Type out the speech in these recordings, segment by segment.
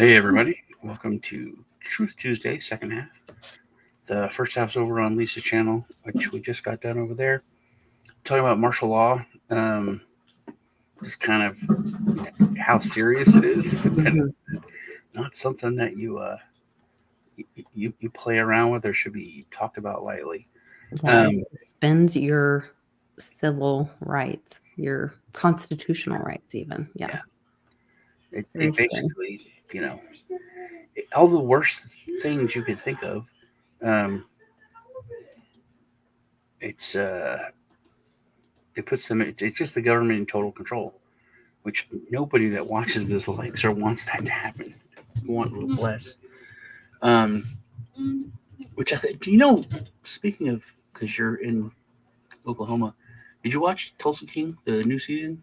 Hey everybody, welcome to Truth Tuesday, second half. The first half's over on Lisa's channel, which we just got done over there. Talking about martial law, just kind of how serious it is, and not something that you play around with or should be talked about lightly. Yeah, it suspends your civil rights, your constitutional rights, even. Yeah. It Very scary. basically, all the worst things you could think of. Um, it's it puts them. It's just the government in total control, which nobody that watches this likes or wants that to happen. You want a little less. Um, which I think, speaking of, because you're in Oklahoma, did you watch Tulsa King, the new season?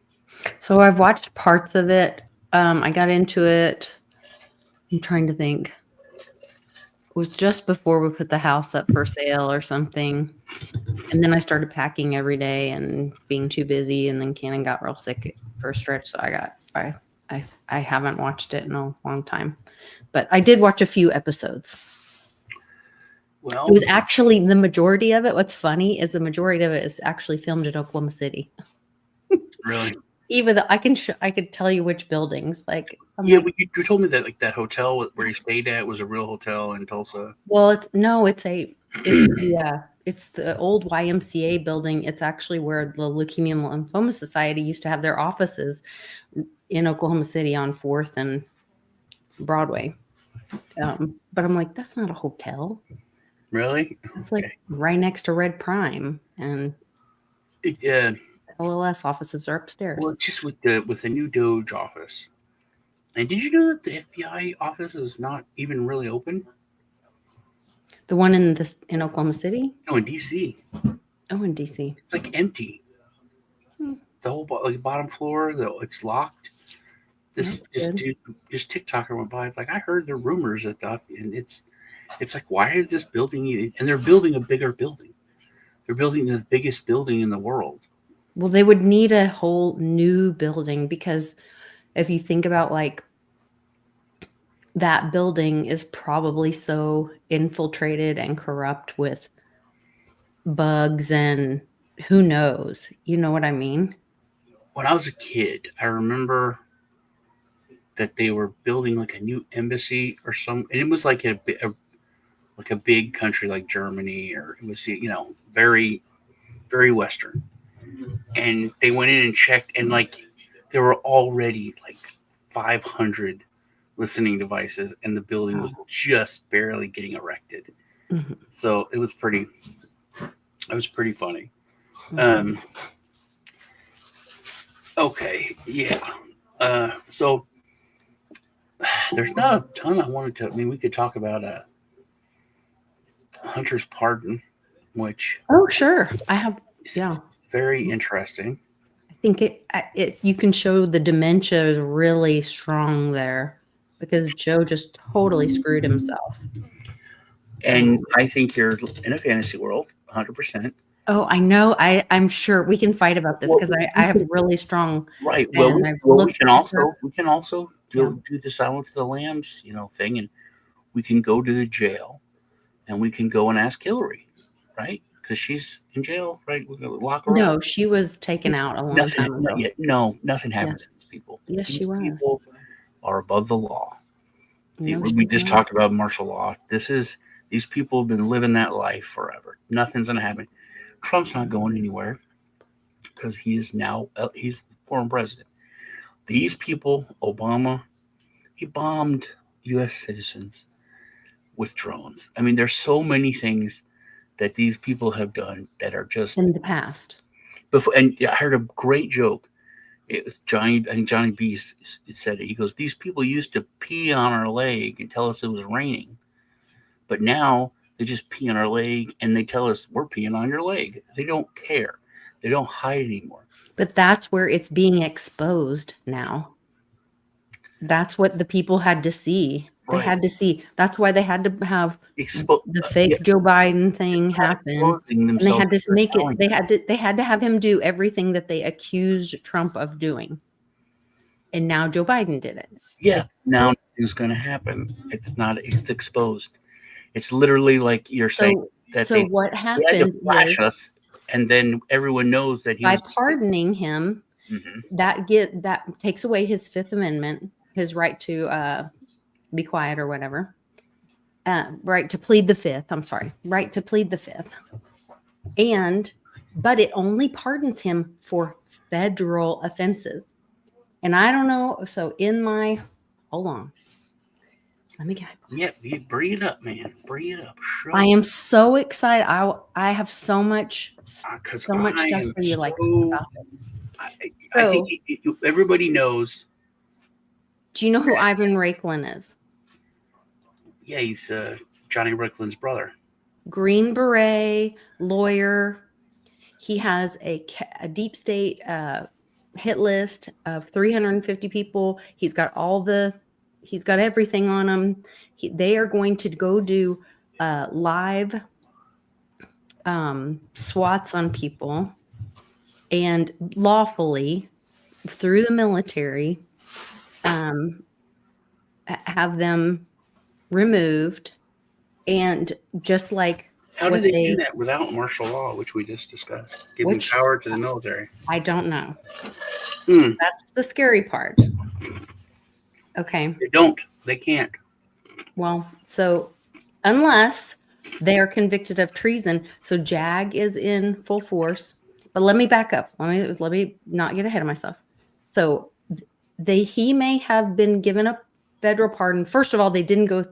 So I've watched parts of it. I got into it. I'm trying to think. It was just before we put the house up for sale or something. And then I started packing every day and being too busy. And then Cannon got real sick for a stretch. So I haven't watched it in a long time. But I did watch a few episodes. Well, it was actually the majority of it. What's funny is the majority of it is actually filmed in Oklahoma City. Really? Even though I could tell you which buildings. But you told me that that hotel where you stayed at was a real hotel in Tulsa. Well, it's the old YMCA building. It's actually where the Leukemia and Lymphoma Society used to have their offices in Oklahoma City on 4th and Broadway. But I'm like, that's not a hotel. Really? It's like right next to Red Prime, and LLS offices are upstairs. Well, just with the new Doge office. And did you know that the FBI office is not even really open? The one in Oklahoma City? No, in DC. Oh, in DC. It's like empty. The whole bottom floor, though, it's locked. This TikToker went by. It's like, I heard the rumors that and it's like, why is this building? And they're building a bigger building. They're building the biggest building in the world. Well, they would need a whole new building because if you think about that building is probably so infiltrated and corrupt with bugs and who knows, you know what I mean? When I was a kid, I remember that they were building like a new embassy or something, and it was like a big country like Germany, or it was very, very Western. And they went in and checked, and there were already 500 listening devices, and the building was just barely getting erected. Mm-hmm. So it was pretty funny. Okay, yeah. So there's not a ton I wanted to. I mean, we could talk about Hunter's pardon, which sure, I have. Yeah, very interesting. I think you can show the dementia is really strong there because Joe just totally screwed himself. And I think you're in a fantasy world, 100%. Oh, I know. I'm sure we can fight about this because I have really strong. Right. Well, we can also do the Silence of the Lambs, thing, and we can go to the jail, and we can go and ask Hillary, right? Because she's in jail, right? We're gonna lock her up. No, she was taken out a long time ago. No, nothing happens to these people. Yes, she was. People are above the law. We just talked about martial law. These people have been living that life forever. Nothing's gonna happen. Trump's not going anywhere because he's former president. These people, Obama, he bombed U.S. citizens with drones. I mean, there's so many things that these people have done that are just in the past. And I heard a great joke. It was Johnny B said it. He goes, "These people used to pee on our leg and tell us it was raining, but now they just pee on our leg and they tell us we're peeing on your leg." They don't care. They don't hide anymore. But that's where it's being exposed now. That's what the people had to see. They had to see. That's why they had to have the fake Joe Biden thing happen. And they had to make it. They had to have him do everything that they accused Trump of doing. And now Joe Biden did it. Yeah. Now nothing's going to happen. It's not. It's exposed. It's literally like you're saying So, that so they what had to happened flash is us, and then everyone knows that he by was. pardoning him, Mm-hmm. that takes away his Fifth Amendment, his right to be quiet or whatever. Right to plead the fifth. I'm sorry, right to plead the fifth. But it only pardons him for federal offenses. And I don't know. So hold on. Let me get. Yeah, you bring it up, man. Bring it up. Show. I am so excited. I have so much because I stuff am for you so. like about this. I think So, everybody knows. do you know who Ivan Raiklin is? Yeah, he's Johnny Rickland's brother. Green Beret lawyer. He has a deep state hit list of 350 people. He's got everything on them. They are going to go do live swats on people and lawfully through the military have them removed. And just like how do they do that without martial law, which we just discussed, giving power to the military? I don't know. That's the scary part. Okay. They don't. They can't. Well, so unless they are convicted of treason, so JAG is in full force. But let me back up. Let me not get ahead of myself. So he may have been given a federal pardon. First of all, they didn't go.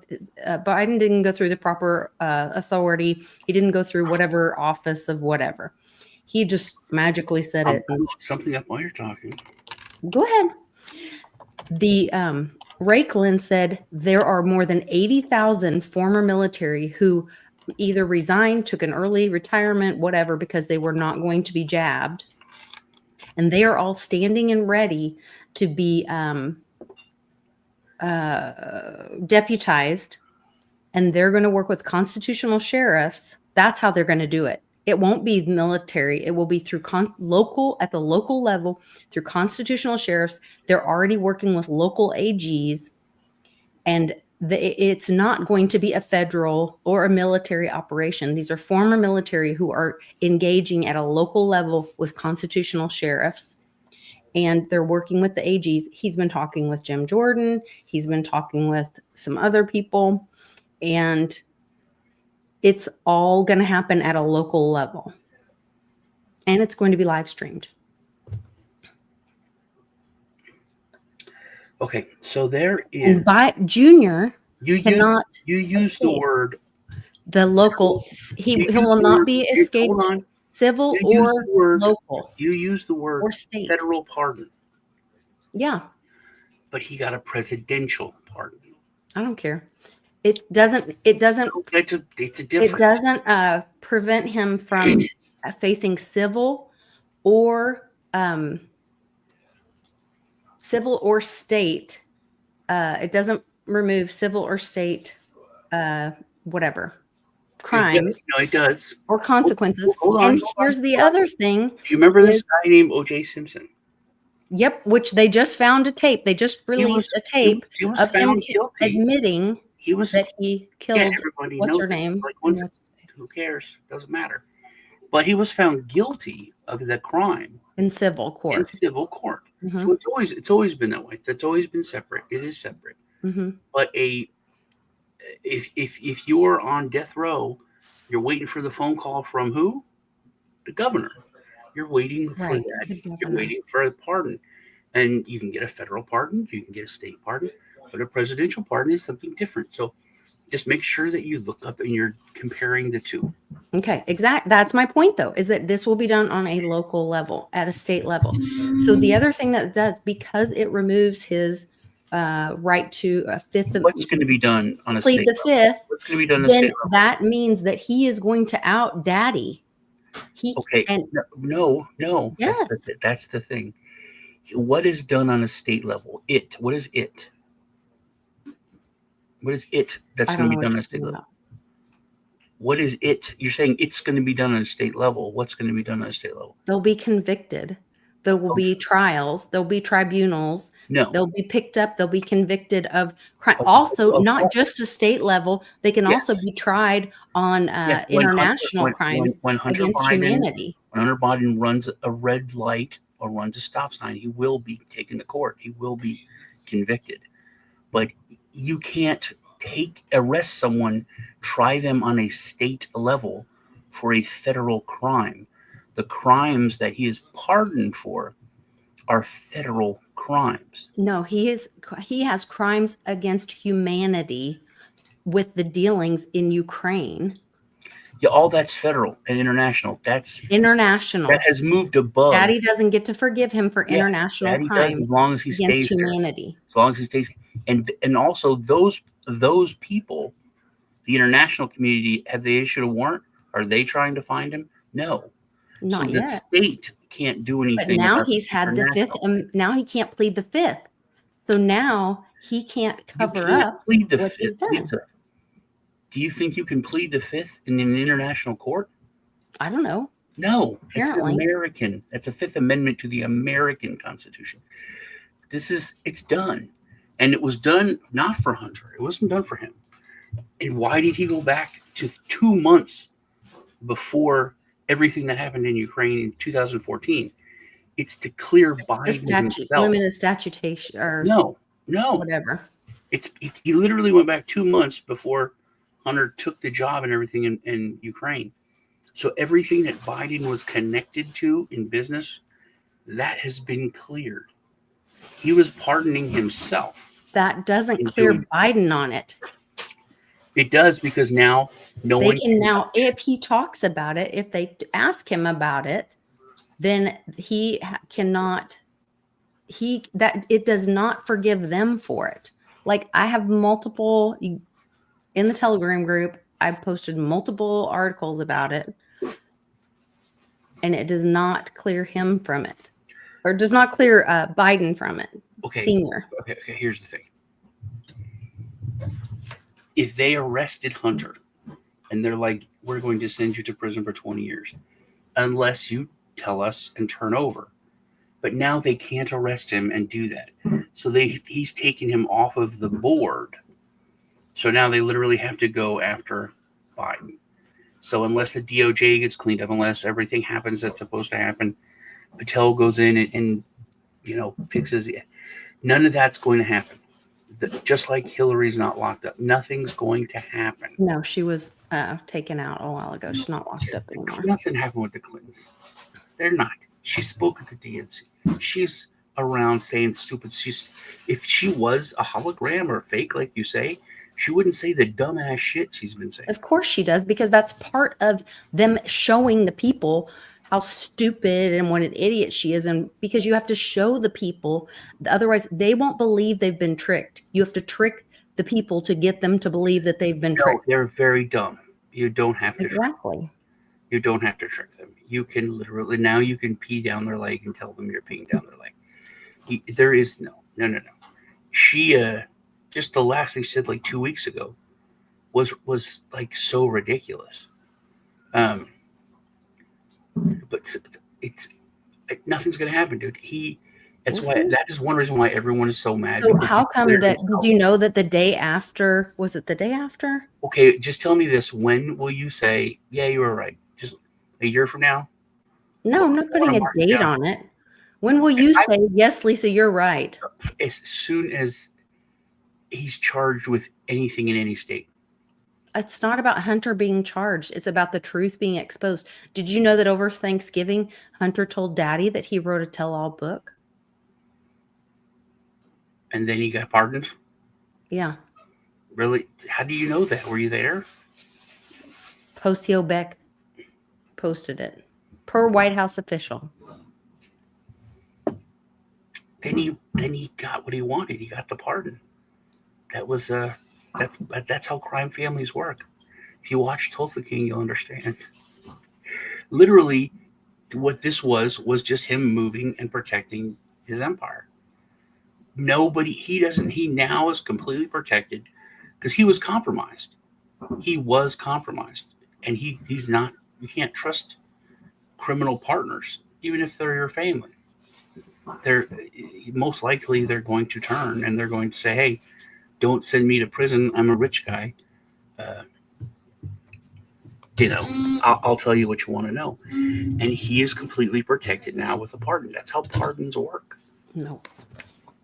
Biden didn't go through the proper authority. He didn't go through whatever office of whatever. He just magically said it. I'll look something up while you're talking. Go ahead. The Raiklin said there are more than 80,000 former military who either resigned, took an early retirement, whatever, because they were not going to be jabbed. And they are all standing and ready to be deputized. And they're going to work with constitutional sheriffs. That's how they're going to do it. It won't be military. It will be through at the local level, through constitutional sheriffs. They're already working with local AGs, and it's not going to be a federal or a military operation. These are former military who are engaging at a local level with constitutional sheriffs, and they're working with the AGs. He's been talking with Jim Jordan. He's been talking with some other people, and it's all going to happen at a local level. And it's going to be live streamed. Okay, so there is. And by Junior cannot. You use the word. The local. He will not be escaped. Hold on. Civil or local. You use the word or state. Federal pardon. Yeah. But he got a presidential pardon. I don't care. It doesn't. It's a difference. It doesn't prevent him from facing civil or state. It doesn't remove civil or state whatever crimes. No, it does. Or consequences. Here's the other thing. Do you remember this guy named O.J. Simpson? Yep, which they just found a tape. They just released a tape of him admitting that he killed. Yeah, everybody what's knows her name? Who cares? Doesn't matter. But he was found guilty of the crime in civil court. Mm-hmm. So it's always been that way. That's always been separate. It is separate. Mm-hmm. But if you're on death row, you're waiting for the phone call from who? The governor. You're waiting for that. You're waiting for a pardon. And you can get a federal pardon. You can get a state pardon. But a presidential pardon is something different. So just make sure that you look up and you're comparing the two. Okay, exactly. That's my point, though, is that this will be done on a local level, at a state level. So the other thing that it does, because it removes his right to a fifth. What's going to be done on a plead state the level? fifth. What's going to be done on then a state level? That means that he is going to out Daddy. No. Yes. That's the thing. What is done on a state level? What is it? What is it that's going to be done on a state level? What is it? You're saying it's going to be done on a state level. What's going to be done on a state level? They'll be convicted. There will be trials. There'll be tribunals. No. They'll be picked up. They'll be convicted of crime. Also, not just a state level. They can also be tried on international crimes against humanity. When Hunter Biden runs a red light or runs a stop sign, he will be taken to court. He will be convicted. But you can't arrest someone, try them on a state level for a federal crime. The crimes that he is pardoned for are federal crimes. No, he has crimes against humanity with the dealings in Ukraine. Yeah, all that's federal and international. That's international. That has moved above. Daddy doesn't get to forgive him for international Daddy crimes does, as long as he against stays humanity. There. As long as he stays, and also those people, the international community, have they issued a warrant? Are they trying to find him? No. Not yet. The state can't do anything. But now he's had the fifth, and now he can't plead the fifth. So now he can't cover up what he's done. Do you think you can plead the fifth in an international court? I don't know. No, apparently. It's American. That's a Fifth Amendment to the American Constitution. It's done. And it was done not for Hunter. It wasn't done for him. And why did he go back to 2 months before everything that happened in Ukraine in 2014? It's to clear Biden himself. Limited statutation or no, whatever. He literally went back 2 months before Hunter took the job and everything in Ukraine. So everything that Biden was connected to in business, that has been cleared. He was pardoning himself. That doesn't clear Biden on it. It does, because now they can now, if he talks about it, if they ask him about it, then he cannot. It does not forgive them for it. Like, I have multiple in the Telegram group. I posted multiple articles about it, and it does not clear him from it, or does not clear Biden from it. Okay. Senior. Okay. Here's the thing. If they arrested Hunter and they're like, we're going to send you to prison for 20 years, unless you tell us and turn over. But now they can't arrest him and do that. So he's taken him off of the board. So now they literally have to go after Biden. So unless the DOJ gets cleaned up, unless everything happens that's supposed to happen, Patel goes in and fixes it. None of that's going to happen. Just like Hillary's not locked up. Nothing's going to happen. No, she was taken out a while ago. She's not locked up anymore. Nothing happened with the Clintons. They're not. She spoke at the DNC. She's around saying stupid. If she was a hologram or fake, like you say, she wouldn't say the dumbass shit she's been saying. Of course she does, because that's part of them showing the people how stupid and what an idiot she is. And because you have to show the people, otherwise they won't believe they've been tricked. You have to trick the people to get them to believe that they've been tricked. They're very dumb. You don't have to. Exactly. You don't have to trick them. You can literally, now you can pee down their leg and tell them you're peeing down their leg. There is no. She, just the last thing she said like 2 weeks ago was like so ridiculous. But nothing's going to happen, dude. That is one reason why everyone is so mad. So how come that, did you know that the day after, was it the day after? Okay, just tell me this. When will you say, yeah, you were right? Just a year from now? No, I'm not putting a date on it. When will you say, yes, Lisa, you're right? As soon as he's charged with anything in any state. It's not about Hunter being charged. It's about the truth being exposed. Did you know that over Thanksgiving, Hunter told Daddy that he wrote a tell-all book? And then he got pardoned? Yeah. Really? How do you know that? Were you there? Posio Beck posted it. Per White House official. Then he got what he wanted. He got the pardon. That was that's how crime families work. If you watch Tulsa King, you'll understand. Literally, what this was just him moving and protecting his empire. He now is completely protected because he was compromised. He was compromised. And he's not, you can't trust criminal partners, even if they're your family. they're most likely they're going to turn and they're going to say, "Hey, don't send me to prison. I'm a rich guy. Uh, I'll tell you what you want to know." And he is completely protected now with a pardon. That's how pardons work. No.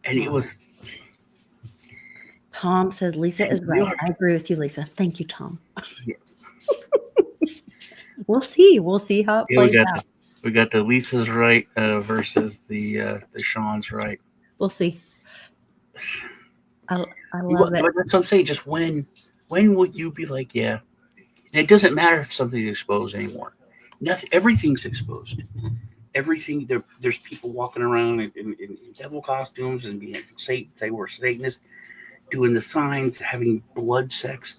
And it was. Tom says Lisa is right. I agree with you, Lisa. Thank you, Tom. Yeah. We'll see. We'll see how it plays out. We got the Lisa's right versus the Sean's right. We'll see. I love it. But that's what I'm saying. Just when would you be like, yeah? And it doesn't matter if something's exposed anymore. Nothing. Everything's exposed. Everything. There's people walking around in devil costumes and being they were Satanists, doing the signs, having blood sex.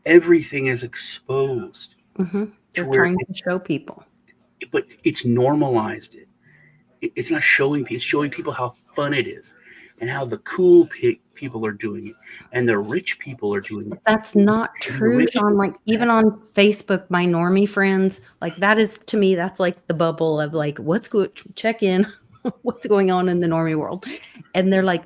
Everything is exposed. Mm-hmm. They're trying to show people, but it's normalized it. It's not showing people. It's showing people how fun it is, and how the cool people are doing it, and the rich people are doing it. That's not true, Sean. Like even on Facebook, my normie friends, like that is to me, that's like the bubble of like what's good. Check in, what's going on in the normie world, and they're like,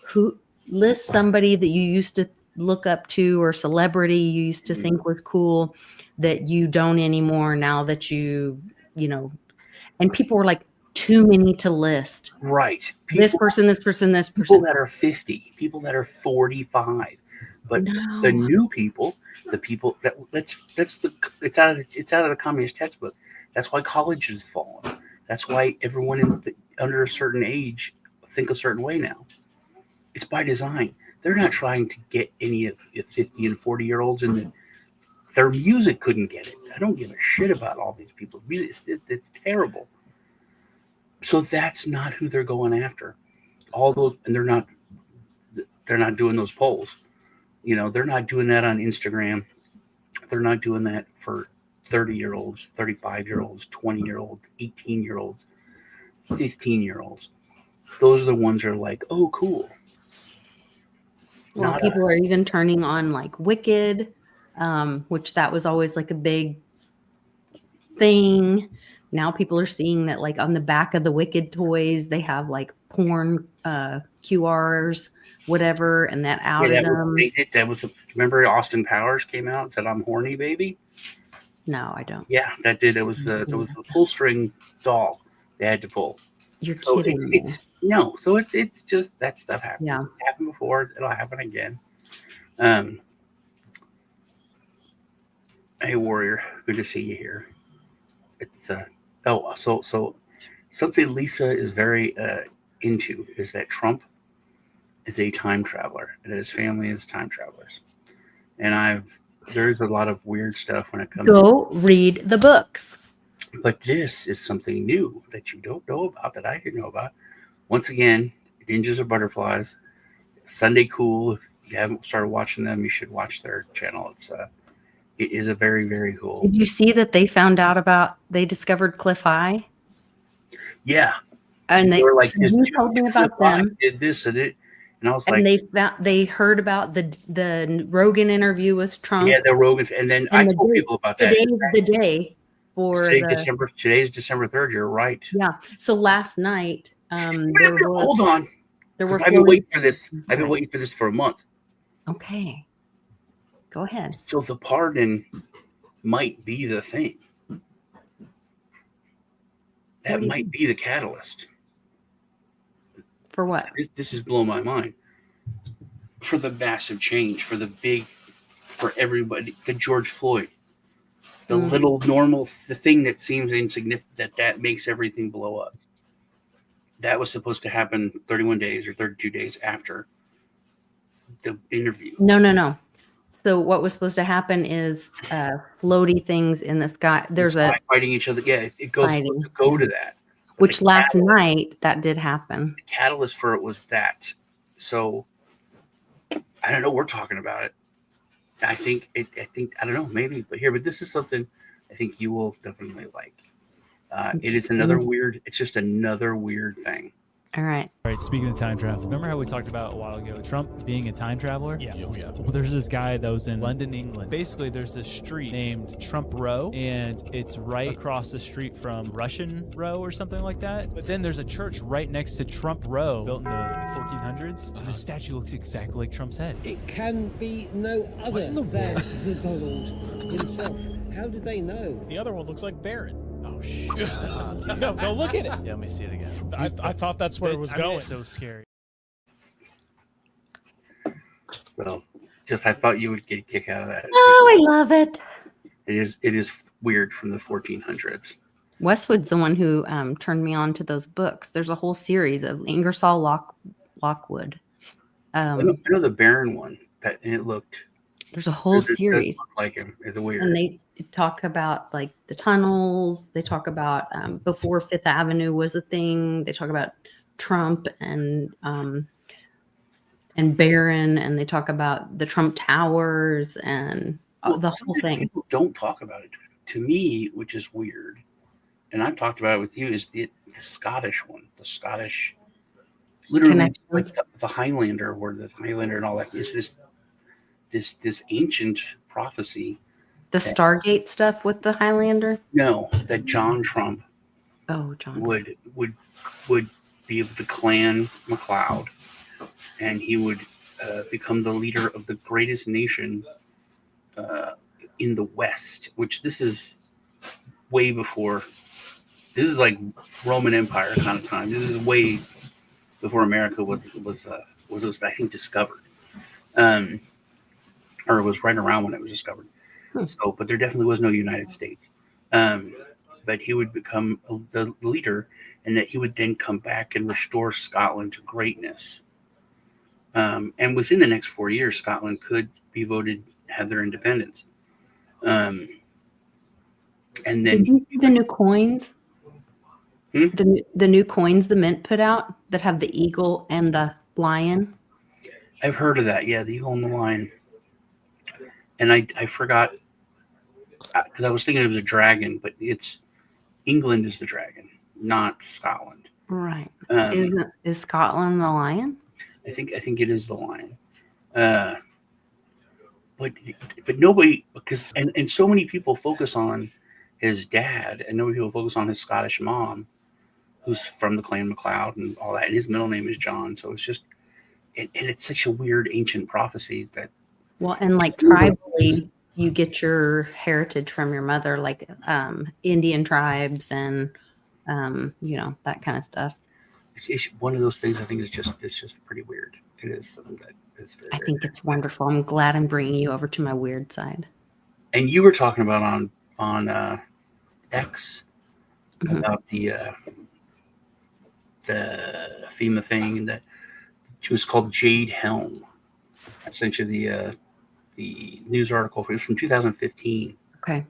who list somebody that you used to look up to or celebrity you used to think was cool that you don't anymore now that you know, and people were like too many to list. Right. People, this person. People that are 50, people that are 45, but the new people, the people it's out of the communist textbook. That's why college has fallen. That's why everyone under a certain age think a certain way now. It's by design. They're not trying to get any of 50 and 40-year-olds in their music couldn't get it. I don't give a shit about all these people. It's terrible. So that's not who they're going after. All those, and they're not doing those polls. They're not doing that on Instagram. They're not doing that for 30-year-olds, 35-year-olds, 20-year-olds, 18-year-olds, 15-year-olds. Those are the ones that are like, oh, cool. Well, people are even turning on like Wicked, which that was always like a big thing. Now people are seeing that like on the back of the Wicked toys, they have like porn QRs, whatever, and that outed them. That was remember Austin Powers came out and said, "I'm horny, baby." No, I don't. Yeah, that did. It was the pull string doll they had to pull. You're kidding me. No, so it's just that stuff happens. Yeah. It happened before. It'll happen again. Hey, Warrior, good to see you here. It's so something Lisa is very into is that Trump is a time traveler, and that his family is time travelers. And there's a lot of weird stuff when it comes. Go read the books. But this is something new that you don't know about, that I didn't know about. Once again, Ninjas or Butterflies, Sunday Cool. If you haven't started watching them, you should watch their channel. It is a very, very cool. Did you see that they they discovered Cliff High? Yeah. And they were like, you told me about them. Did this and it. And I was and they heard about the Rogan interview with Trump. Yeah, the Rogans. And then I told people about that. Today's the day for today's December 3rd. You're right. Yeah. So last night, hold on. I've been waiting for this. I've been waiting for this for a month. Okay. Go ahead. So the pardon might be the thing. That might be the catalyst. For what? This is blowing my mind. For the massive change, for everybody, the George Floyd, the little normal, the thing that seems insignificant, that makes everything blow up. That was supposed to happen 31 days or 32 days after the interview. No. So what was supposed to happen is floaty things in the sky. There's fighting each other. Yeah, it goes to go to that. Which last night that did happen. The catalyst for it was that. So I don't know. We're talking about it. I think I don't know, maybe, but this is something I think you will definitely like. It is another weird. It's just another weird thing. All right. All right, speaking of time travel, remember how we talked about a while ago Trump being a time traveler? Yeah. Oh, yeah. Well, there's this guy that was in London, England. Basically, there's this street named Trump Row, and it's right across the street from Russian Row or something like that. But then there's a church right next to Trump Row, built in the 1400s. And the statue looks exactly like Trump's head. It can be no other than the Donald himself. How did they know? The other one looks like Barron. Oh, shit. No, go look at it. Yeah, let me see it again. I thought that's where it was going. It's so scary. So, just I thought you would get a kick out of that. Oh, I love it. It is weird from the 1400s. Westwood's the one who turned me on to those books. There's a whole series of Ingersoll Lockwood. I know the Baron one. That and it looked. There's a whole series Like him. It's weird. and they talk about like the tunnels. They talk about before Fifth Avenue was a thing. They talk about Trump and Barron, and they talk about the Trump Towers and the whole thing. People don't talk about it. To me, which is weird, and I've talked about it with you, is the Scottish one. The Scottish, literally, like the Highlander, where the Highlander and all that is this ancient prophecy. The Stargate stuff with the Highlander? No, that John Trump would be of the Clan MacLeod, and he would become the leader of the greatest nation in the West, which this is way before. This is like Roman Empire kind of time. This is way before America was I think discovered, or it was right around when it was discovered. So, but there definitely was no United States. But he would become the leader, and that he would then come back and restore Scotland to greatness. And within the next 4 years, Scotland could be voted have their independence. And then did you see the new coins? The new coins the mint put out that have the eagle and the lion. I've heard of that. Yeah, the eagle and the lion. And I forgot because I was thinking it was a dragon, but it's England is the dragon, not Scotland. Right. Is Scotland the lion? I think it is the lion. But nobody, because and so many people focus on his dad, and nobody people focus on his Scottish mom, who's from the Clan MacLeod and all that, and his middle name is John. So it's just, and it's such a weird ancient prophecy that. Well, and like tribally, you get your heritage from your mother, like Indian tribes and that kind of stuff. It's one of those things. I think it's just pretty weird. It is something that is very. I think it's wonderful. I'm glad I'm bringing you over to my weird side. And you were talking about on X about the FEMA thing, and that she was called Jade Helm. I sent you the news article. It was from 2015. Okay.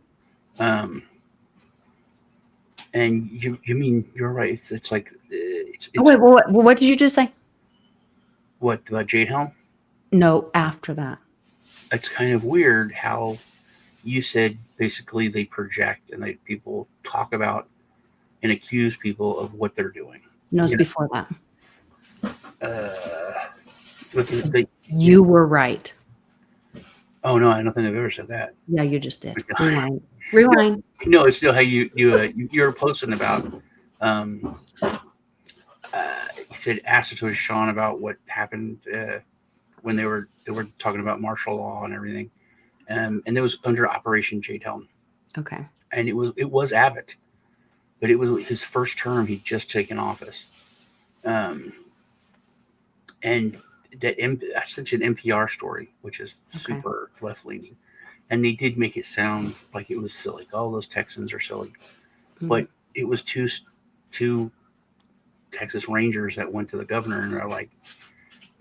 And you mean you're right? It's like it's wait. What did you just say? What about Jade Helm? No, after that. It's kind of weird how you said basically they project and people talk about and accuse people of what they're doing. No, it's before that. You were right. Oh no, I don't think I've ever said that. Yeah, you just did. Rewind. No, it's still how you're posting about. You said asked it to Sean about what happened when they were talking about martial law and everything, and it was under Operation Jade Helm. Okay. And it was Abbott, but it was his first term. He'd just taken office, and that that's such an NPR story, which is super left leaning, and they did make it sound like it was silly. Oh, those Texans are silly, but it was two Texas Rangers that went to the governor and are like,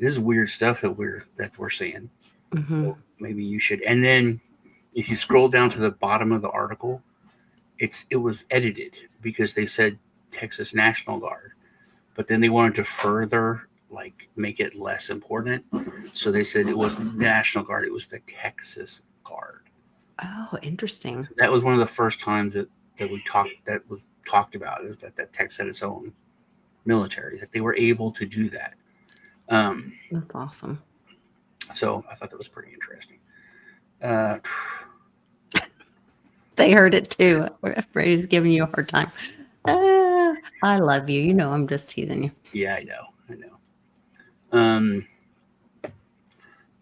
"This is weird stuff that we're seeing. So maybe you should." And then, if you scroll down to the bottom of the article, it was edited because they said Texas National Guard, but then they wanted to further make it less important, so they said it wasn't the National Guard; it was the Texas Guard. Oh, interesting. So that was one of the first times that was talked about, is that Tex had its own military, that they were able to do that. That's awesome. So I thought that was pretty interesting. They heard it too. Brady's giving you a hard time. I love you. You know I'm just teasing you. Yeah, I know.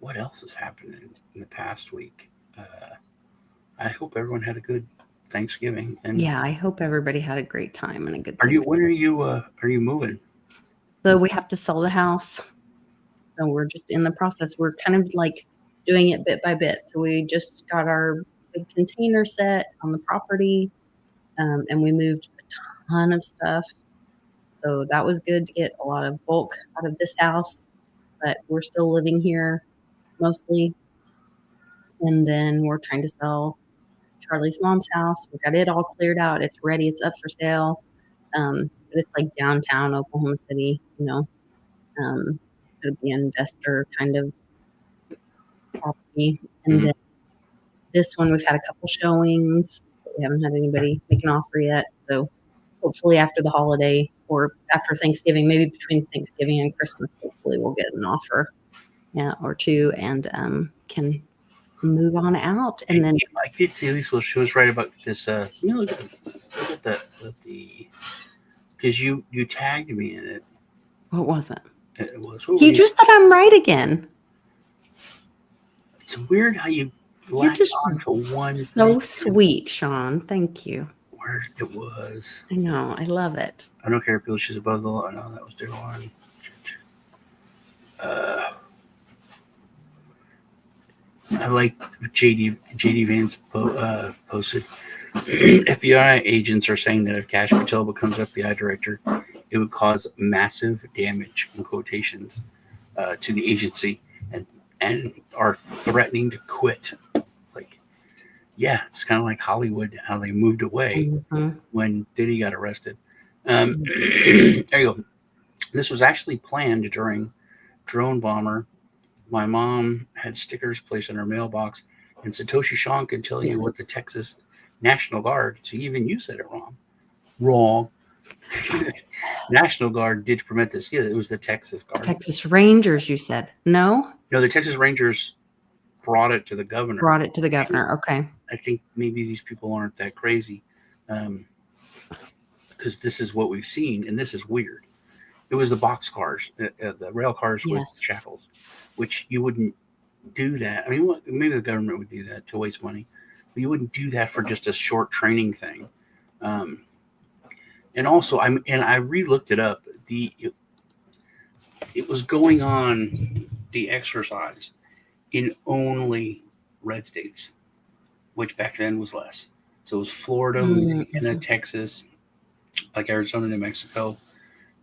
What else has happened in the past week? I hope everyone had a good Thanksgiving. And Yeah, I hope everybody had a great time and a good. when are you moving? So we have to sell the house. So we're just in the process. We're kind of like doing it bit by bit. So we just got our big container set on the property, and we moved a ton of stuff. So that was good to get a lot of bulk out of this house, but we're still living here mostly. And then we're trying to sell Charlie's mom's house. We got it all cleared out. It's ready. It's up for sale. But it's like downtown Oklahoma City, it'll be an investor kind of property. And then this one, we've had a couple showings. But we haven't had anybody make an offer yet. So hopefully after the holiday or after Thanksgiving, maybe between Thanksgiving and Christmas, hopefully we'll get an offer, or two, and can move on out. And then I did see Lisa. She was right about this. Look at the because you tagged me in it. what was it? It was. He just said I'm right again. It's weird how you latch just on to one. So thing. sweet, Sean. Thank you. Where it was. I know. I love it. I don't care if people she's above the law. No, that was their one. I like JD Vance posted. FBI agents are saying that if Cash Patel becomes FBI director, it would cause massive damage, in quotations, to the agency, and are threatening to quit. Like, yeah, it's kind of like Hollywood, how they moved away when Diddy got arrested. There you go. This was actually planned during drone bomber. My mom had stickers placed in her mailbox, and Satoshi Sean can tell you what the Texas National Guard. So even you said it wrong. Wrong. National Guard did permit this. Yeah, it was the Texas Guard. Texas Rangers, you said. No, the Texas Rangers brought it to the governor. Okay. I think maybe these people aren't that crazy, because this is what we've seen, and this is weird. It was the box cars, the rail cars with shackles, which you wouldn't do that. I mean, maybe the government would do that to waste money, but you wouldn't do that for just a short training thing. And also, I re-looked it up. It was going on the exercise in only red states, which back then was less. So it was Florida, Louisiana, Texas, like Arizona, New Mexico,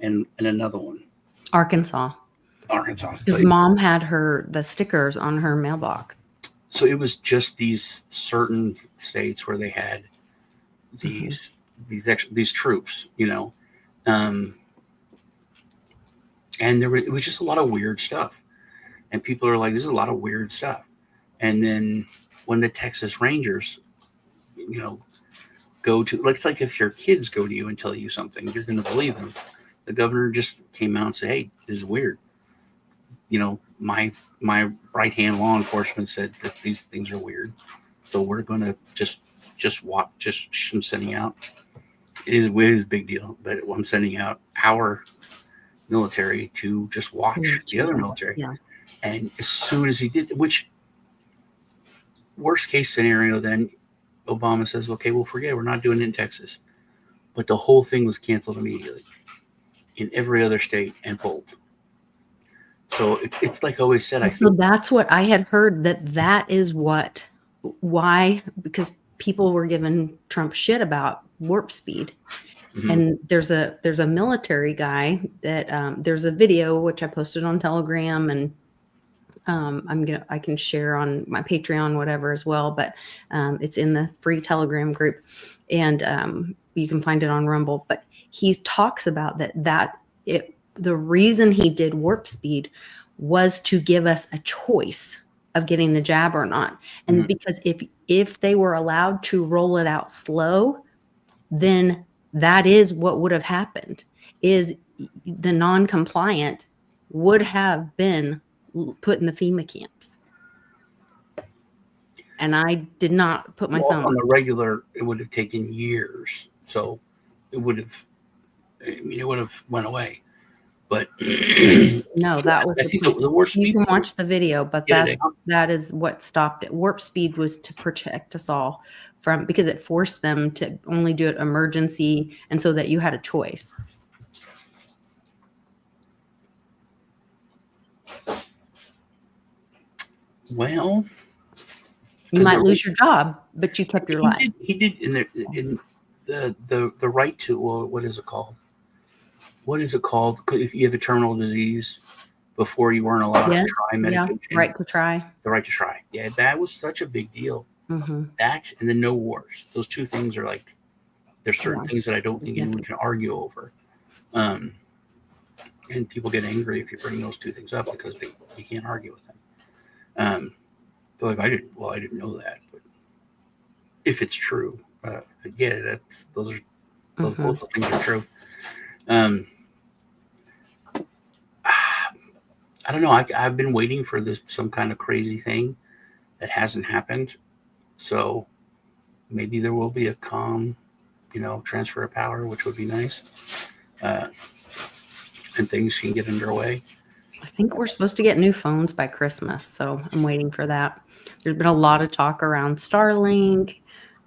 and another one, Arkansas. Because mom had the stickers on her mailbox. So it was just these certain states where they had these troops, and it was just a lot of weird stuff, and people are like, "This is a lot of weird stuff." And then when the Texas Rangers, go to, it's like if your kids go to you and tell you something, you're going to believe them. The governor just came out and said, "Hey, this is weird." My right-hand law enforcement said that these things are weird, so we're going to just watch. I'm sending out. It is a big deal, but I'm sending out our military to just watch the other military. Yeah. And as soon as he did, which worst case scenario, then Obama says, "Okay, we'll forget it. We're not doing it in Texas." But the whole thing was canceled immediately in every other state and pulled. So it's like I always said. So that's what I had heard. That is why, because people were giving Trump shit about warp speed. And there's a military guy that there's a video which I posted on Telegram, and I can share on my Patreon, whatever, as well. But it's in the free Telegram group, and you can find it on Rumble. But he talks about the reason he did warp speed was to give us a choice of getting the jab or not. And because if they were allowed to roll it out slow, then that is what would have happened, is the non-compliant would have been put in the FEMA camps. And I did not put my Well, thumb on on the regular, it would have taken years. So it would have, it would have went away. But No, that was I the think point. the worst You people can watch the video, but get it out. that is what stopped it. Warp speed was to protect us all from, because it forced them to only do it emergency and so that you had a choice. Well, You might lose your job, but you kept your life. He did in the right to, well, what is it called? What is it called? If you have a terminal disease, before you weren't allowed to try medication. Yeah, right to try. The right to try. Yeah, that was such a big deal. Mm-hmm. That and the no wars. Those two things are like, there's certain things that I don't think anyone can argue over. And people get angry if you bring those two things up because you can't argue with them. They're like, I didn't know that. But if it's true, yeah, those both the things are true. I don't know. I've been waiting for some kind of crazy thing that hasn't happened. So maybe there will be a calm, transfer of power, which would be nice. And things can get underway. I think we're supposed to get new phones by Christmas, so I'm waiting for that. There's been a lot of talk around Starlink,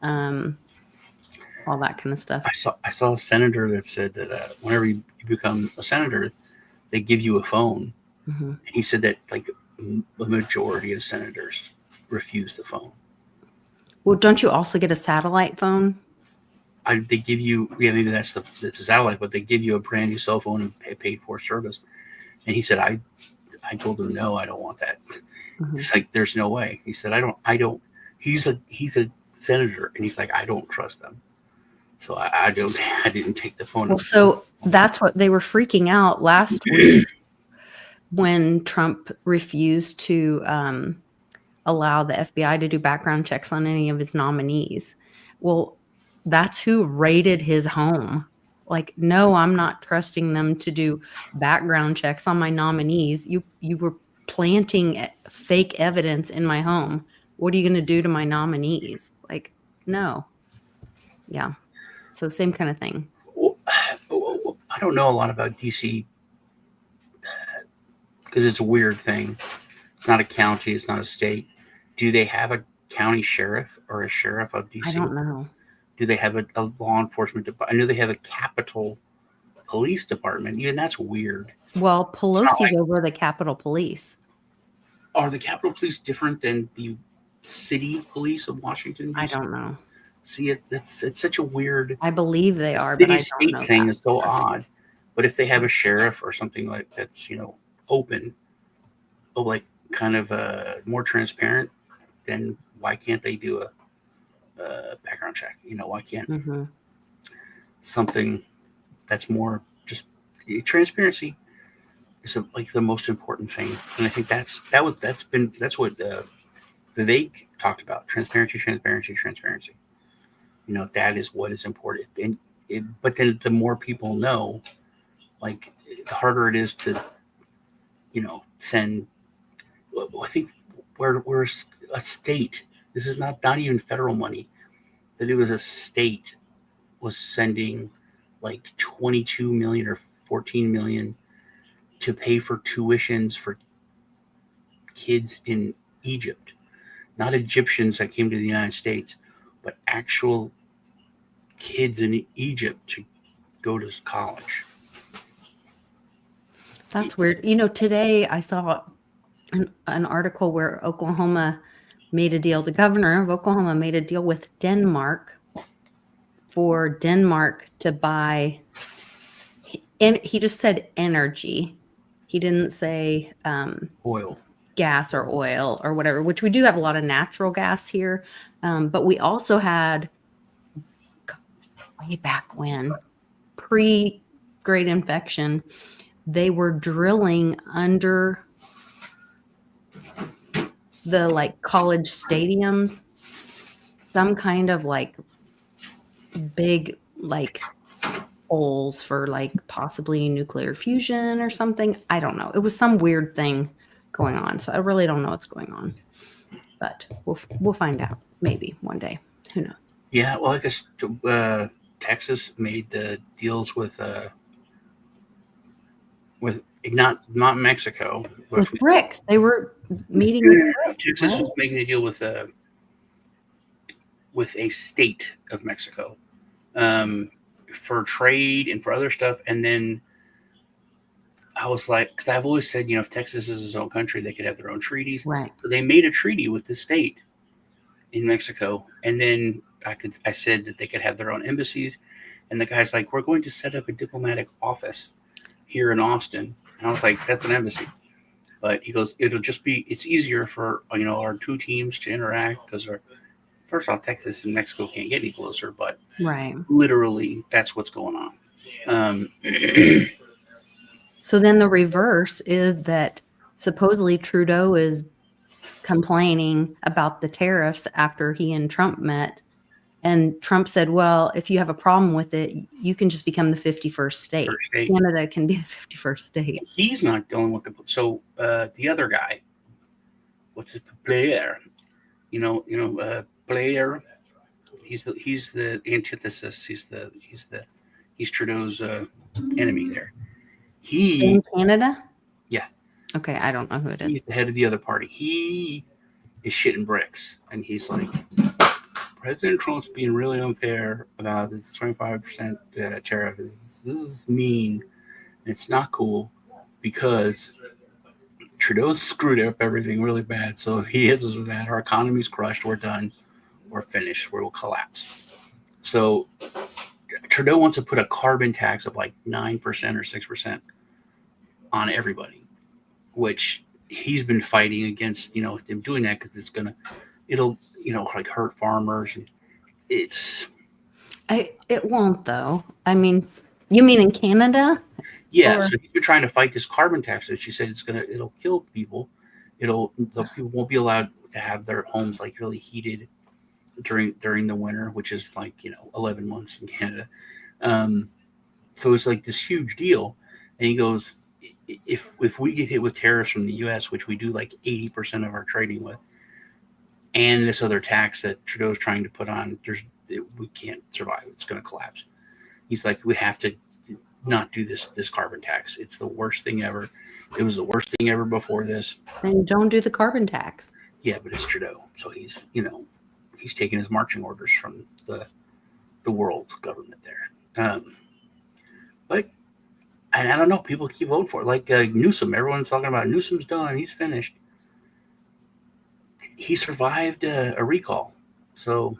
all that kind of stuff. I saw a senator that said that whenever you become a senator, they give you a phone. Mm-hmm. He said that like the majority of senators refuse the phone. Well, don't you also get a satellite phone? They give you, maybe that's a satellite, but they give you a brand new cell phone and paid for service. And he said, I told him, no, I don't want that. Mm-hmm. It's like, there's no way. He said, I don't, he's a senator. And he's like, I don't trust them. So I didn't take the phone. Well, so that's what they were freaking out last week when Trump refused to allow the FBI to do background checks on any of his nominees. Well, that's who raided his home. Like, no, I'm not trusting them to do background checks on my nominees. You were planting fake evidence in my home. What are you going to do to my nominees? Like, no. Yeah. So same kind of thing. Well, I don't know a lot about DC because it's a weird thing. It's not a county. It's not a state. Do they have a county sheriff or a sheriff of DC? I don't know. Do they have a law enforcement department? I know they have a Capitol Police Department. Even that's weird. Well, Pelosi's over the Capitol Police. Are the Capitol Police different than the city police of Washington, D.C.? I don't know. See, it's such a weird. I believe they are, but I don't know. State thing is so odd. But if they have a sheriff or something like that's open, like kind of more transparent, then why can't they do a background check? Why can't something that's more just transparency is like the most important thing. And I think that's what Vivek talked about: transparency. That is what is important. But then the more people know, like the harder it is to send. I think we're a state. This is not even federal money. That it was a state was sending like 22 million or 14 million to pay for tuitions for kids in Egypt, not Egyptians that came to the United States, but actual kids in Egypt to go to college. That's weird. Today I saw an article where Oklahoma made a deal. The governor of Oklahoma made a deal with Denmark for Denmark to buy, and he just said energy. He didn't say oil, gas, or oil or whatever, which we do have a lot of natural gas here. But we also had, way back when, pre-Great Infection, they were drilling under the college stadiums some kind of big polls for like possibly nuclear fusion or something. I don't know. It was some weird thing going on. So I really don't know what's going on. But we'll find out maybe one day. Who knows? Yeah, well, I guess Texas made the deals with not Mexico, With BRICS, they were meeting with BRICS, Texas right? was making a deal with a state of Mexico for trade and for other stuff. And then I was like, because I've always said, if Texas is its own country, they could have their own treaties. Right. So they made a treaty with the state in Mexico, and then I said that they could have their own embassies. And the guy's like, we're going to set up a diplomatic office here in Austin. And I was like, that's an embassy. But he goes, it's easier for, our two teams to interact because first off, Texas and Mexico can't get any closer, but Right. literally that's what's going on. So then the reverse is that supposedly Trudeau is complaining about the tariffs after he and Trump met. And Trump said, well, if you have a problem with it, you can just become the 51st state. Canada can be the 51st state. He's not going with so the other guy, what's his Blair? Blair. He's the antithesis. He's Trudeau's enemy there. In Canada? Yeah. Okay, I don't know who it is. He's the head of the other party. He is shitting bricks, and he's like, President Trump's being really unfair about this 25% tariff. This is mean. It's not cool because Trudeau's screwed up everything really bad. So he hits us with that. Our economy's crushed. We're done. We're finished. We'll collapse. So Trudeau wants to put a carbon tax of like 9% or 6% on everybody, which he's been fighting against, them doing that because it'll like hurt farmers. And it won't though. I mean, you mean in Canada? Yeah. So he's been trying to fight this carbon tax that she said it'll kill people. People won't be allowed to have their homes like really heated during the winter, which is like 11 months in Canada. So it's like this huge deal. And he goes, if we get hit with tariffs from the U.S., which we do like 80% of our trading with, and this other tax that Trudeau's trying to put on, we can't survive. It's going to collapse. He's like, we have to not do this carbon tax. It's the worst thing ever. It was the worst thing ever before this. Then don't do the carbon tax. Yeah, but it's Trudeau, so he's taking his marching orders from the world government there. But and I don't know, people keep voting for it. Like Newsom, everyone's talking about Newsom's done. He's finished. He survived a recall, so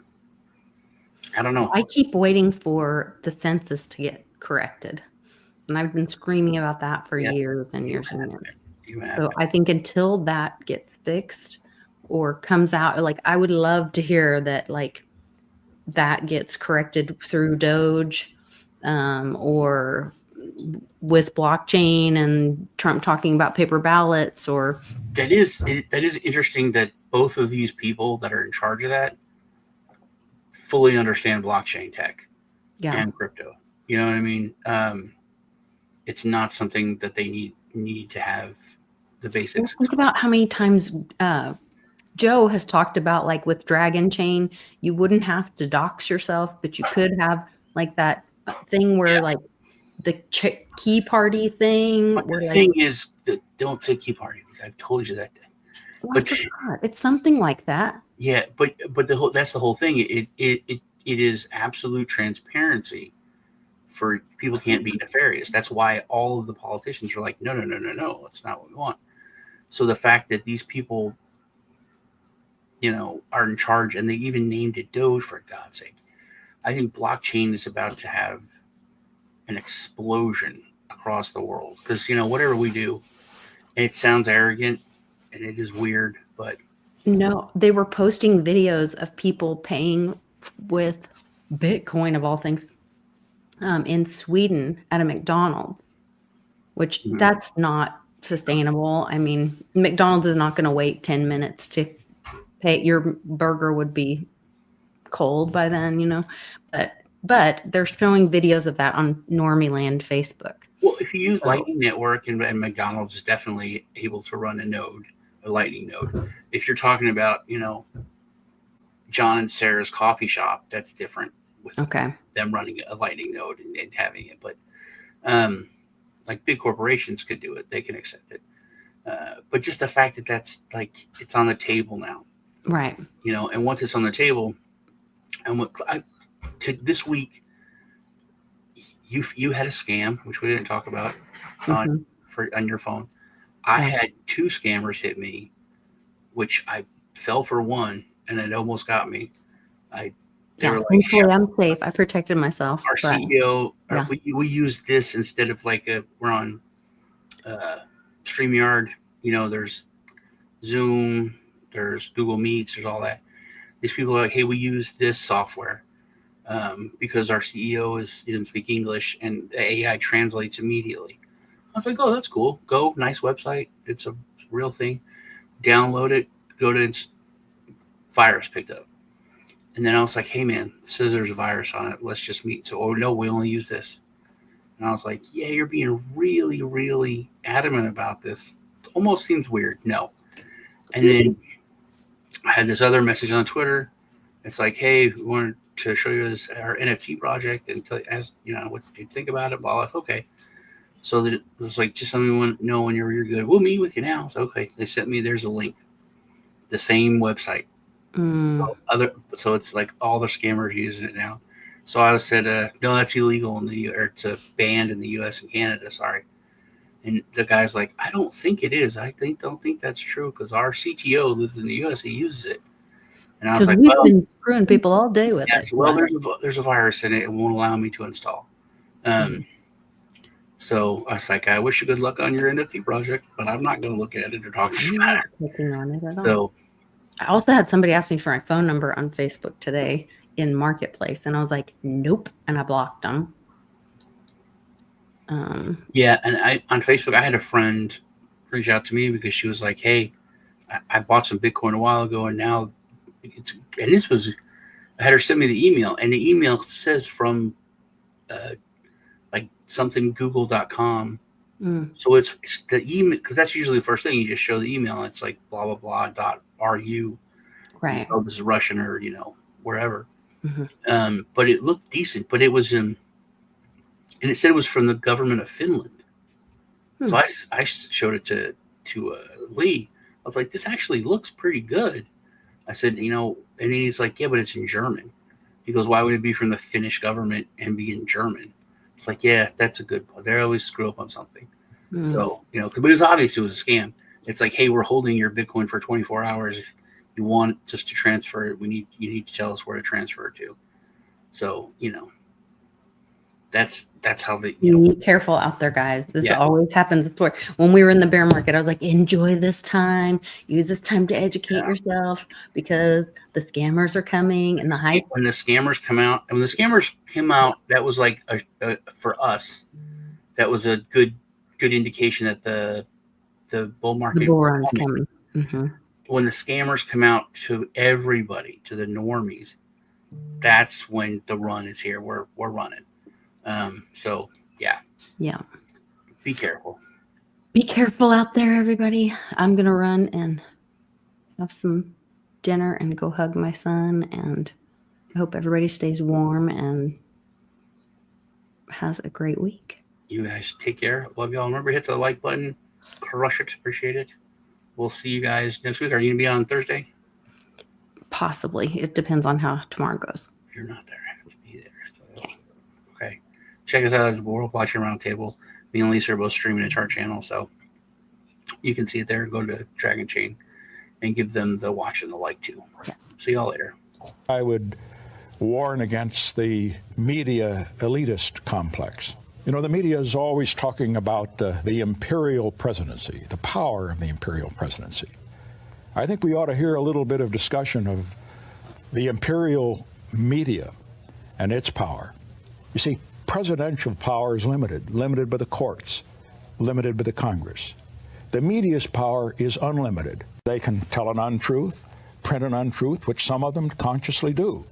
I don't know. I keep waiting for the census to get corrected, and I've been screaming about that for years and years and years. So I think until that gets fixed or comes out, like I would love to hear that, like that gets corrected through Doge, or with blockchain and Trump talking about paper ballots, or that is interesting that both of these people that are in charge of that fully understand blockchain tech and crypto. You know what I mean? It's not something that they need to have the basics. Think about how many times Joe has talked about, like with Dragon Chain, you wouldn't have to dox yourself, but you could have like that thing where like the key party thing. But the thing is, don't say key party. I've told you that. But it's something like that. Yeah, but that's the whole thing. It is absolute transparency. For people can't be nefarious. That's why all of the politicians are like, no, that's not what we want. So the fact that these people, are in charge, and they even named it Doge, for God's sake. I think blockchain is about to have an explosion across the world because whatever we do, and it sounds arrogant and it is weird, but no, they were posting videos of people paying with Bitcoin of all things. In Sweden at a McDonald's, which that's not sustainable. I mean, McDonald's is not going to wait 10 minutes to pay. Your burger would be cold by then, but but they're showing videos of that on Normie Land Facebook. Well, if you use Lightning Network, and McDonald's is definitely able to run a Lightning node. If you're talking about, John and Sarah's coffee shop, that's different with them running a Lightning node and having it. But like big corporations could do it; they can accept it. But just the fact that that's like it's on the table now, right? And once it's on the table, and this week, you had a scam, which we didn't talk about on your phone. I had 2 scammers hit me, which I fell for one, and it almost got me. They were like, thankfully I'm safe. I protected myself. Our CEO, we use this instead of we're on StreamYard. There's Zoom, there's Google Meets, there's all that. These people are like, hey, we use this software because our CEO he doesn't speak English, and the AI translates immediately. I was like, oh, that's cool. Go, nice website. It's a real thing. Download it. Go to its virus picked up. And then I was like, hey, man, it says there's a virus on it. Let's just meet. So, no, we only use this. And I was like, yeah, you're being really, really adamant about this. Almost seems weird. No. And then I had this other message on Twitter. It's like, hey, we wanted to show you our NFT project and ask, what you think about it. Blah, blah. Okay. So that it was like, just something you want to know when you're good. We'll meet with you now. So, okay. They sent me, there's a link. The same website. So it's like all the scammers using it now. So I said, no, that's illegal it's banned in the US and Canada. Sorry. And the guy's like, I don't think it is. Don't think that's true because our CTO lives in the US. He uses it. And I was like, we've been screwing people all day with it. Well, there's a virus in it. It won't allow me to install. So I was like, I wish you good luck on your NFT project, but I'm not going to look at it or talk to you about it. So I also had somebody ask me for my phone number on Facebook today in Marketplace, and I was like, nope, and I blocked them. Yeah, and on Facebook, I had a friend reach out to me because she was like, hey, I bought some Bitcoin a while ago, and now I had her send me the email, and the email says from something google.com. So it's the email, because that's usually the first thing you just show the email. It's like blah blah blah .ru, right? So this is Russian or wherever. But it looked decent. But it was and it said it was from the government of Finland. So I showed it to Lee. I was like, this actually looks pretty good. I said, and then he's like, yeah, but it's in German. He goes, why would it be from the Finnish government and be in German? It's like, yeah, that's a good point. They always screw up on something. So, but it was obvious it was a scam. It's like, hey, we're holding your Bitcoin for 24 hours. If you want just to transfer it, you need to tell us where to transfer it to. So, that's how they, Be careful out there, guys. This always happens. Before. When we were in the bear market, I was like, enjoy this time. Use this time to educate yourself because the scammers are coming and the hype. When the scammers come out, and when the scammers came out, that was like for us, that was a good indication that the bull market, the bull run's coming. When the scammers come out to everybody, to the normies, that's when the run is here. We're running. So yeah. Be careful. Be careful out there, everybody. I'm gonna run and have some dinner and go hug my son, and I hope everybody stays warm and has a great week. You guys take care. Love y'all. Remember, hit the like button. Crush it. Appreciate it. We'll see you guys next week. Are you gonna be on Thursday? Possibly. It depends on how tomorrow goes. If you're not there, I have to be there. So, okay. Check us out at the World Blockchain Roundtable. Me and Lisa are both streaming it to our channel, so you can see it there. Go to Dragon Chain and give them the watch and the like too. Yes. See y'all later. I would warn against the media elitist complex. The media is always talking about the imperial presidency, the power of the imperial presidency. I think we ought to hear a little bit of discussion of the imperial media and its power. You see, presidential power is limited by the courts, limited by the Congress. The media's power is unlimited. They can tell an untruth, print an untruth, which some of them consciously do.